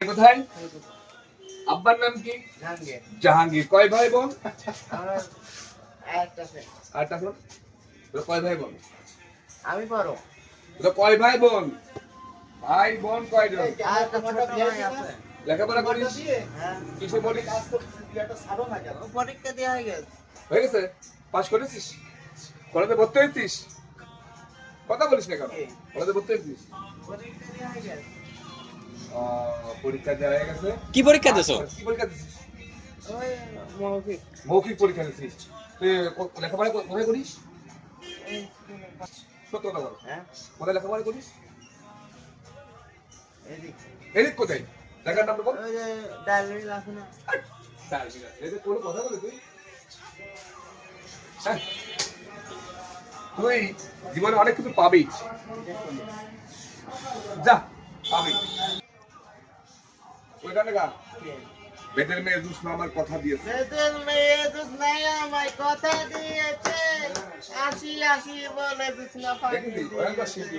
কোথায়? আব্বার নাম কি? জাহাঙ্গীর। কয় ভাই বোন? আটটা বোন। কয় ভাই বোন? আমি বড়। কয় ভাই বোন? ভাই বোন কয়জন? লেখাপড়া করিস? কিছু বলিস? পরীক্ষা দেওয়া হয়ে গেছে। হয়ে গেছে? পাস করেছিস? কলেজে ভর্তি হয়েছিস? কথা বলিস না কেন? কলেজে ভর্তি হয়েছিস? পরীক্ষা দেওয়া হয়ে গেছে। পরীক্ষা দেওয়া হয়ে গেছে। কি পরীক্ষা দিছো? কি পরীক্ষা দিছিস? ওই মৌখিক। মৌখিক পরীক্ষা দিছিস। তুই লেখাপড়া কোথায় করিস? সত্য কথা বল। হ্যাঁ? কোথায় লেখাপড়া করিস? এদিকে। এদিক কোথায়? জায়গার নামটা বল। ওই যে ডায়াবেটিস আছে না? এদিক কোনো কথা বলে তুই? হ্যাঁ? তুই জীবনে অনেক কিছু পাবি। যা পাবি। ওইখানে গা। বেদের মেয়ে দুষ্ণ আমার কথা দিয়েছে। বেদের মেয়ে দুধ আমায় কথা দিয়েছে। আসি আসি বলে দুধ না দেখি ভয়ঙ্কর শিল্পী।